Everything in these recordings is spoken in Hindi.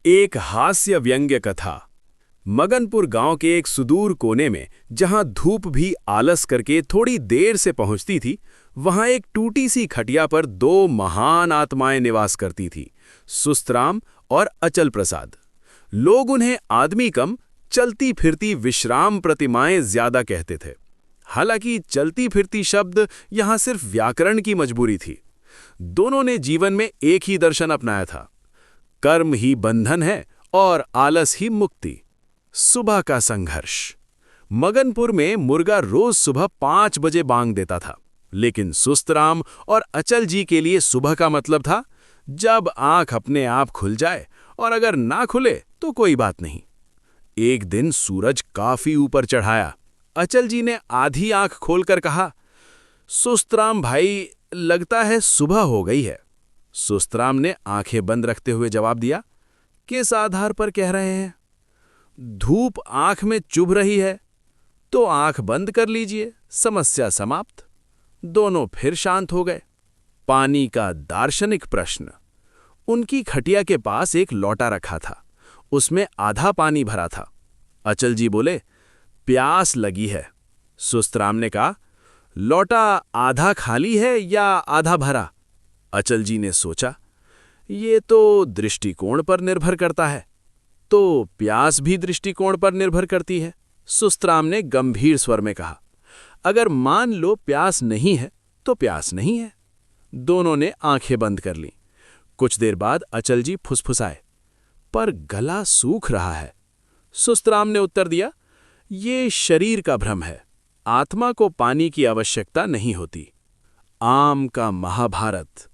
एक हास्य व्यंग्य कथा। मगनपुर गांव के एक सुदूर कोने में, जहां धूप भी आलस करके थोड़ी देर से पहुंचती थी, वहां एक टूटी सी खटिया पर दो महान आत्माएं निवास करती थीं, सुस्तराम और अचल प्रसाद। लोग उन्हें आदमी कम, चलती फिरती विश्राम प्रतिमाएं ज्यादा कहते थे। हालांकि चलती फिरती शब्द यहां सिर्फ व्याकरण की मजबूरी थी। दोनों ने जीवन में एक ही दर्शन अपनाया था: कर्म ही बंधन है और आलस ही मुक्ति। सुबह का संघर्ष। मगनपुर में मुर्गा रोज सुबह 5 बजे बांग देता था, लेकिन सुस्तराम और अचल जी के लिए सुबह का मतलब था जब आंख अपने आप खुल जाए, और अगर ना खुले तो कोई बात नहीं। एक दिन सूरज काफी ऊपर चढ़ाया। अचल जी ने आधी आंख खोलकर कहा, सुस्तराम भाई, लगता है सुबह हो गई है। सुस्तराम ने आंखें बंद रखते हुए जवाब दिया, किस आधार पर कह रहे हैं? धूप आंख में चुभ रही है तो आंख बंद कर लीजिए, समस्या समाप्त। दोनों फिर शांत हो गए। पानी का दार्शनिक प्रश्न। उनकी खटिया के पास एक लोटा रखा था, उसमें आधा पानी भरा था। अचल जी बोले, प्यास लगी है। सुस्तराम ने कहा, लोटा आधा खाली है या आधा भरा? अचल जी ने सोचा, ये तो दृष्टिकोण पर निर्भर करता है। तो प्यास भी दृष्टिकोण पर निर्भर करती है। सुस्तराम ने गंभीर स्वर में कहा, अगर मान लो प्यास नहीं है तो प्यास नहीं है। दोनों ने आंखें बंद कर लीं। कुछ देर बाद अचल जी फुसफुसाए, पर गला सूख रहा है। सुस्तराम ने उत्तर दिया, ये शरीर का भ्रम है, आत्मा को पानी की आवश्यकता नहीं होती। आम का महाभारत।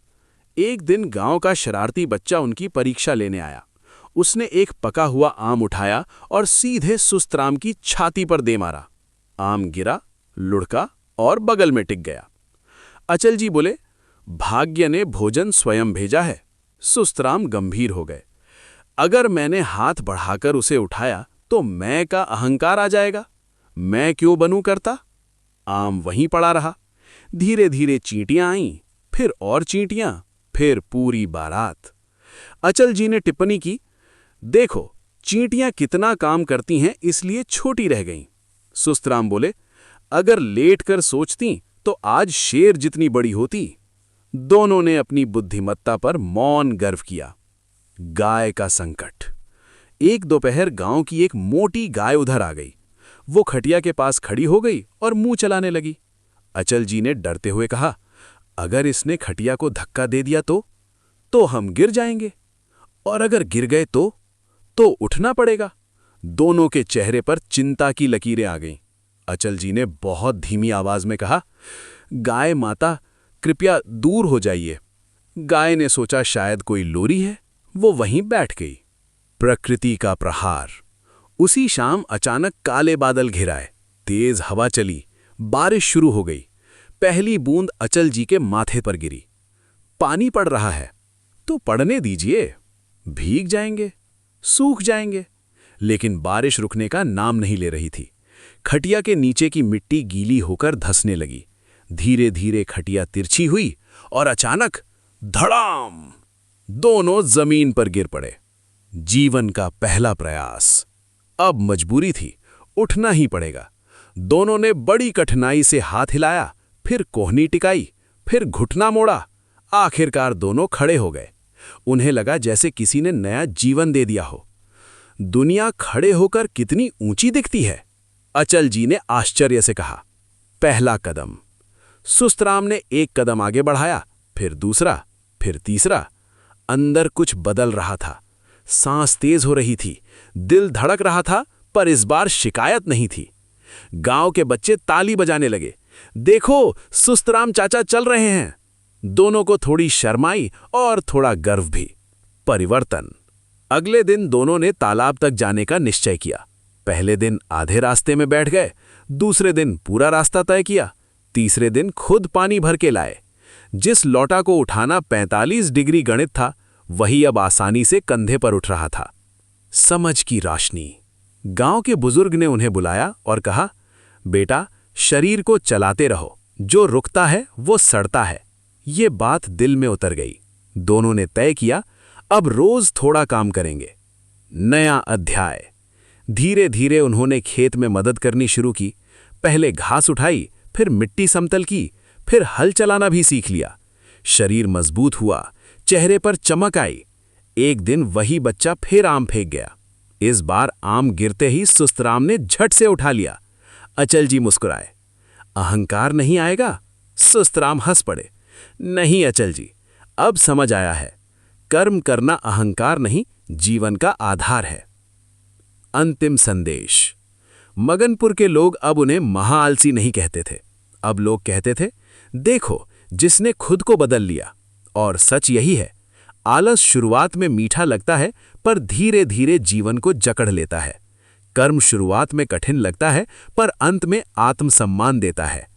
एक दिन गांव का शरारती बच्चा उनकी परीक्षा लेने आया। उसने एक पका हुआ आम उठाया और सीधे सुस्तराम की छाती पर दे मारा। आम गिरा, लुढ़का और बगल में टिक गया। अचल जी बोले, भाग्य ने भोजन स्वयं भेजा है। सुस्तराम गंभीर हो गए, अगर मैंने हाथ बढ़ाकर उसे उठाया तो मैं का अहंकार आ जाएगा, मैं क्यों बनूं करता? आम वहीं पड़ा रहा। धीरे धीरे चींटियां आईं, फिर और चींटियां, फिर पूरी बारात। अचल जी ने टिप्पणी की, देखो चींटियां कितना काम करती हैं, इसलिए छोटी रह गईं। सुस्तराम बोले, अगर लेटकर सोचती तो आज शेर जितनी बड़ी होती। दोनों ने अपनी बुद्धिमत्ता पर मौन गर्व किया। गाय का संकट। एक दोपहर गांव की एक मोटी गाय उधर आ गई। वो खटिया के पास खड़ी हो गई और मुंह चलाने लगी। अचल जी ने डरते हुए कहा, अगर इसने खटिया को धक्का दे दिया तो हम गिर जाएंगे, और अगर गिर गए तो उठना पड़ेगा। दोनों के चेहरे पर चिंता की लकीरें आ गईं। अचल जी ने बहुत धीमी आवाज में कहा, गाय माता, कृपया दूर हो जाइए। गाय ने सोचा शायद कोई लोरी है, वो वहीं बैठ गई। प्रकृति का प्रहार। उसी शाम अचानक काले बादल घिर आए, तेज हवा चली, बारिश शुरू हो गई। पहली बूंद अचल जी के माथे पर गिरी। पानी पड़ रहा है तो पड़ने दीजिए, भीग जाएंगे, सूख जाएंगे। लेकिन बारिश रुकने का नाम नहीं ले रही थी। खटिया के नीचे की मिट्टी गीली होकर धंसने लगी। धीरे धीरे खटिया तिरछी हुई और अचानक धड़ाम, दोनों जमीन पर गिर पड़े। जीवन का पहला प्रयास। अब मजबूरी थी, उठना ही पड़ेगा। दोनों ने बड़ी कठिनाई से हाथ हिलाया, फिर कोहनी टिकाई, फिर घुटना मोड़ा। आखिरकार दोनों खड़े हो गए। उन्हें लगा जैसे किसी ने नया जीवन दे दिया हो। दुनिया खड़े होकर कितनी ऊंची दिखती है, अचल जी ने आश्चर्य से कहा। पहला कदम। सुस्तराम ने एक कदम आगे बढ़ाया, फिर दूसरा, फिर तीसरा। अंदर कुछ बदल रहा था। सांस तेज हो रही थी, दिल धड़क रहा था, पर इस बार शिकायत नहीं थी। गांव के बच्चे ताली बजाने लगे। देखो, सुस्तराम चाचा चल रहे हैं। दोनों को थोड़ी शर्माई और थोड़ा गर्व भी। परिवर्तन। अगले दिन दोनों ने तालाब तक जाने का निश्चय किया। पहले दिन आधे रास्ते में बैठ गए, दूसरे दिन पूरा रास्ता तय किया, तीसरे दिन खुद पानी भर के लाए। जिस लोटा को उठाना 45 डिग्री गणित था, वही अब आसानी से कंधे पर उठ रहा था। समझ की रोशनी। गांव के बुजुर्ग ने उन्हें बुलाया और कहा, बेटा, शरीर को चलाते रहो, जो रुकता है वो सड़ता है। ये बात दिल में उतर गई। दोनों ने तय किया, अब रोज थोड़ा काम करेंगे। नया अध्याय। धीरे धीरे उन्होंने खेत में मदद करनी शुरू की। पहले घास उठाई, फिर मिट्टी समतल की, फिर हल चलाना भी सीख लिया। शरीर मजबूत हुआ, चेहरे पर चमक आई। एक दिन वही बच्चा फिर आम फेंक गया। इस बार आम गिरते ही सुस्तराम ने झट से उठा लिया। अचल जी मुस्कुराए। अहंकार नहीं आएगा? सुस्तराम हंस पड़े। नहीं अचल जी, अब समझ आया है। कर्म करना अहंकार नहीं, जीवन का आधार है। अंतिम संदेश। मगनपुर के लोग अब उन्हें महाआलसी नहीं कहते थे। अब लोग कहते थे, देखो जिसने खुद को बदल लिया। और सच यही है, आलस शुरुआत में मीठा लगता है, पर धीरे धीरे जीवन को जकड़ लेता है। कर्म शुरुआत में कठिन लगता है, पर अंत में आत्मसम्मान देता है।